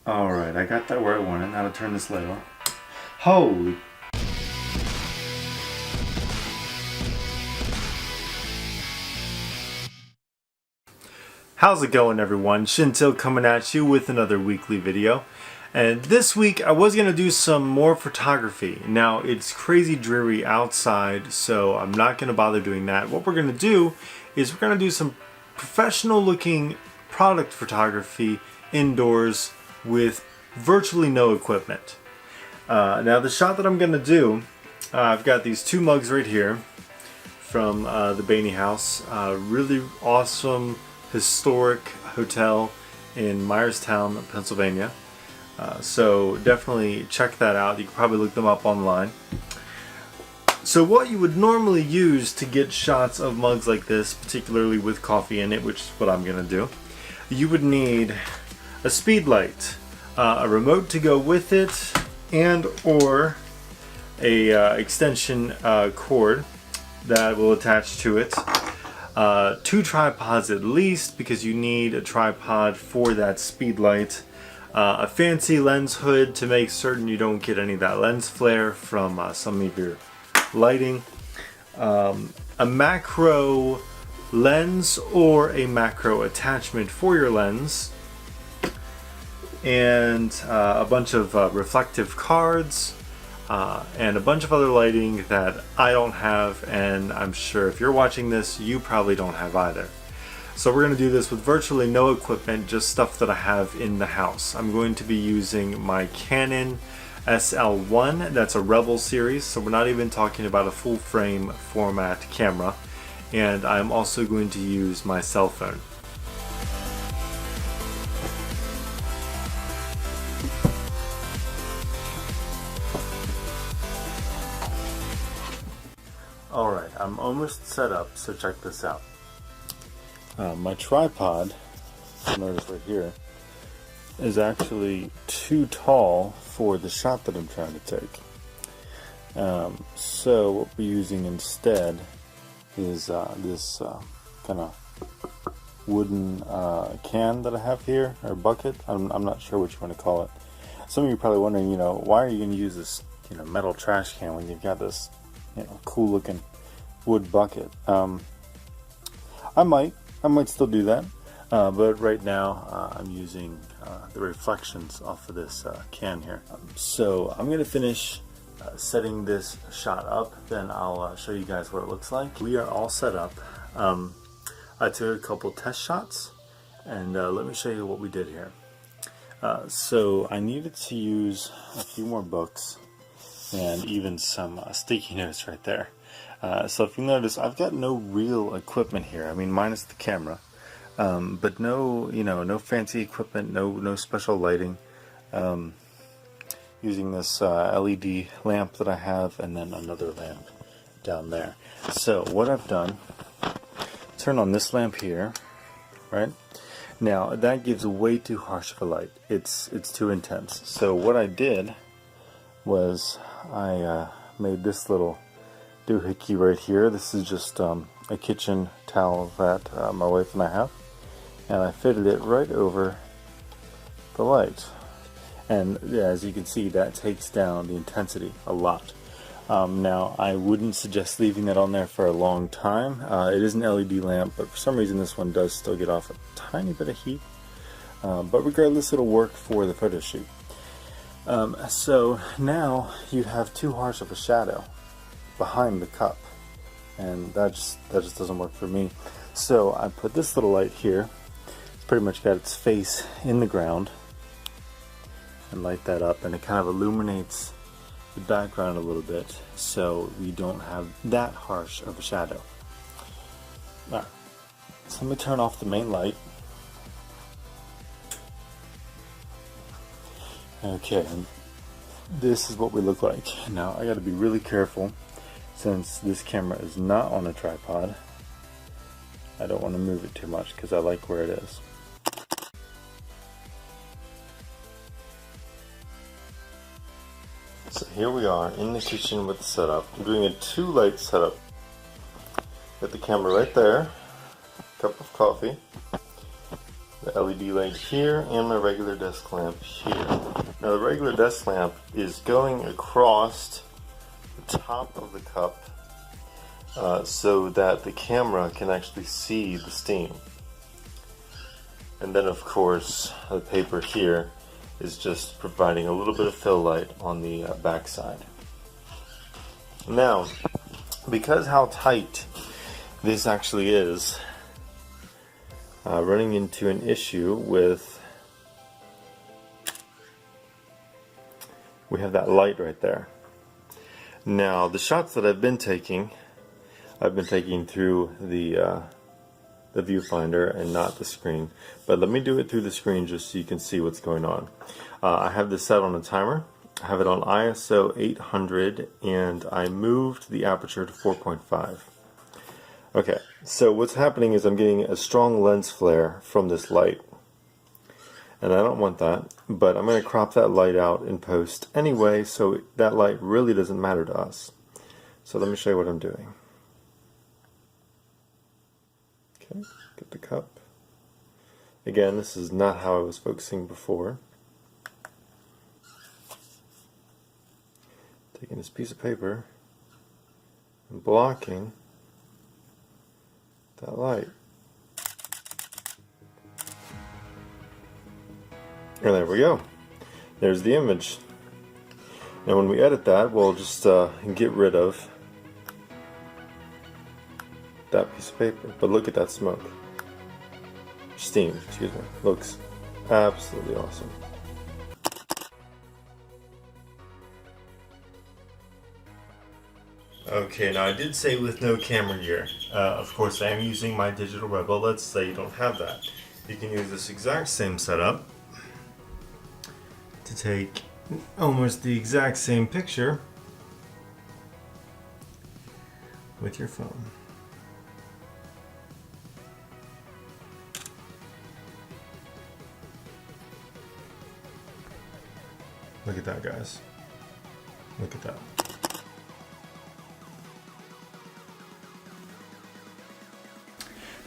Alright, I got that where I wanted. Now to turn this light on. Holy. How's it going, everyone? Shintil coming at you with another weekly video. And this week I was going to do some more photography. Now it's crazy dreary outside, so I'm not going to bother doing that. What we're going to do is we're going to do some professional looking product photography indoors with virtually no equipment. Now the shot that I'm going to do, I've got these two mugs right here from the Bainey House. Really awesome historic hotel in Myerstown, Pennsylvania. So definitely check that out. You can probably look them up online. So what you would normally use to get shots of mugs like this, particularly with coffee in it, which is what I'm going to do, you would need a speed light, a remote to go with it, and or a extension cord that will attach to it. 2 tripods at least, because you need a tripod for that speed light. A fancy lens hood to make certain you don't get any of that lens flare from some of your lighting. A macro lens or a macro attachment for your lens. And a bunch of reflective cards. And a bunch of other lighting that I don't have, and I'm sure if you're watching this, you probably don't have either. So we're going to do this with virtually no equipment, just stuff that I have in the house. I'm going to be using my Canon SL1, that's a Rebel series, so we're not even talking about a full frame format camera. And I'm also going to use my cell phone. Alright, I'm almost set up, so check this out. My tripod, notice right here, is actually too tall for the shot that I'm trying to take. So what we're using instead is this kind of wooden can that I have here, or bucket. I'm not sure what you want to call it. Some of you are probably wondering, why are you going to use this, metal trash can when you've got this, cool looking wood bucket. I might still do that, but right now I'm using the reflections off of this can here. So I'm going to finish setting this shot up, then I'll show you guys what it looks like. We are all set up. I took a couple test shots, and let me show you what we did here. So I needed to use a few more books and even some sticky notes right there. So if you notice, I've got no real equipment here. I mean, minus the camera, but no, no fancy equipment, no special lighting. Using this LED lamp that I have, and then another lamp down there. So what I've done, turn on this lamp here, right? Now that gives way too harsh of a light. It's too intense. So what I did was I made this little doohickey right here. This is just a kitchen towel that my wife and I have, and I fitted it right over the light, and as you can see, that takes down the intensity a lot. Now I wouldn't suggest leaving that on there for a long time. It is an LED lamp, but for some reason this one does still get off a tiny bit of heat, but regardless, it'll work for the photo shoot. So now you have too harsh of a shadow behind the cup, and that just doesn't work for me. So I put this little light here. It's pretty much got its face in the ground, and light that up, and it kind of illuminates the background a little bit, so we don't have that harsh of a shadow. Alright, so let me turn off the main light. Okay, and this is what we look like. Now I got to be really careful, since this camera is not on a tripod. I don't want to move it too much because I like where it is. So here we are in the kitchen with the setup. I'm doing a 2-light setup. Got the camera right there, cup of coffee, the LED light here and my regular desk lamp here. Now the regular desk lamp is going across the top of the cup so that the camera can actually see the steam. And then of course the paper here is just providing a little bit of fill light on the back side. Now, because how tight this actually is, running into an issue with, we have that light right there. Now the shots that I've been taking through the viewfinder and not the screen, but let me do it through the screen just so you can see what's going on. I have this set on a timer. I have it on ISO 800 and I moved the aperture to 4.5. Okay, so what's happening is I'm getting a strong lens flare from this light, and I don't want that, but I'm going to crop that light out in post anyway, so that light really doesn't matter to us. So let me show you what I'm doing. Okay, get the cup. Again, this is not how I was focusing before. Taking this piece of paper and blocking that light. And there we go. There's the image. Now when we edit that, we'll just get rid of that piece of paper. But look at that smoke. Steam, excuse me. Looks absolutely awesome. Okay, now I did say with no camera gear. Of course I am using my digital Rebel. Let's say you don't have that. You can use this exact same setup to take almost the exact same picture with your phone. Look at that, guys. Look at that.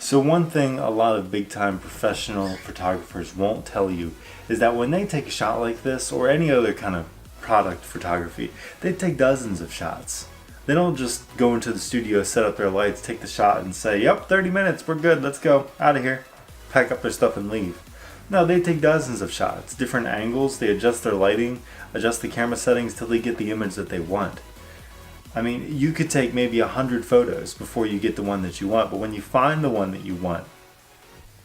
So one thing a lot of big-time professional photographers won't tell you is that when they take a shot like this, or any other kind of product photography, they take dozens of shots. They don't just go into the studio, set up their lights, take the shot and say, yep, 30 minutes, we're good, let's go, out of here. Pack up their stuff and leave. No, they take dozens of shots, different angles, they adjust their lighting, adjust the camera settings till they get the image that they want. I mean, you could take maybe 100 photos before you get the one that you want, but when you find the one that you want,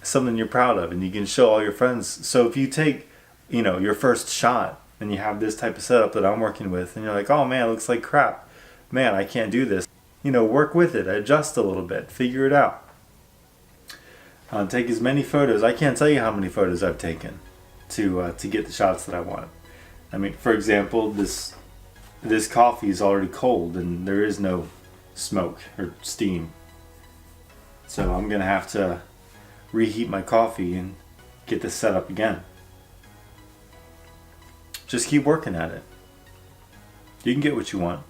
something you're proud of and you can show all your friends. So if you take, your first shot and you have this type of setup that I'm working with and you're like, oh man, it looks like crap. Man, I can't do this. Work with it, adjust a little bit, figure it out. Take as many photos. I can't tell you how many photos I've taken to get the shots that I want. I mean, for example, this coffee is already cold and there is no smoke or steam. So I'm gonna have to reheat my coffee and get this set up again. Just keep working at it. You can get what you want.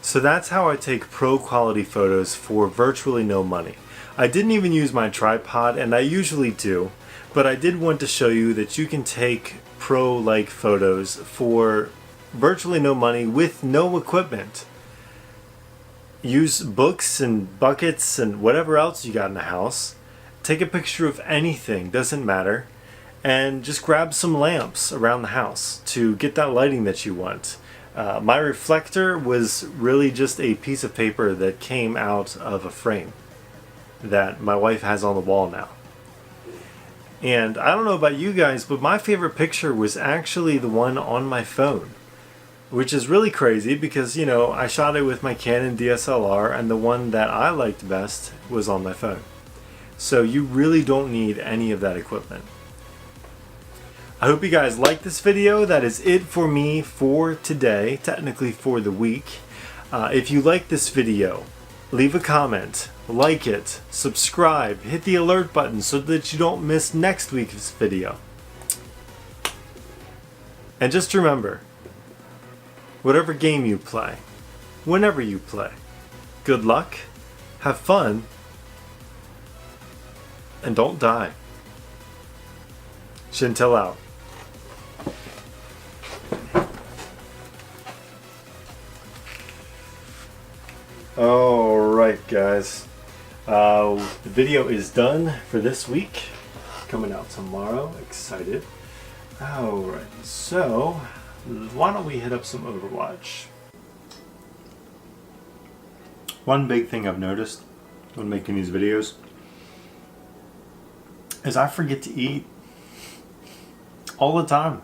So that's how I take pro quality photos for virtually no money. I didn't even use my tripod, and I usually do, but I did want to show you that you can take pro-like photos for virtually no money with no equipment. Use books and buckets and whatever else you got in the house. Take a picture of anything, doesn't matter, and just grab some lamps around the house to get that lighting that you want. My reflector was really just a piece of paper that came out of a frame that my wife has on the wall now. And I don't know about you guys, but my favorite picture was actually the one on my phone, which is really crazy because, I shot it with my Canon DSLR and the one that I liked best was on my phone. So you really don't need any of that equipment. I hope you guys liked this video. That is it for me for today, technically for the week. If you like this video, leave a comment, like it, subscribe, hit the alert button so that you don't miss next week's video. And just remember, whatever game you play, whenever you play, good luck have fun, and don't die. Chantel out. Alright guys, the video is done for this week, coming out tomorrow. Excited. Alright, so why don't we hit up some Overwatch. One big thing I've noticed when making these videos is I forget to eat all the time.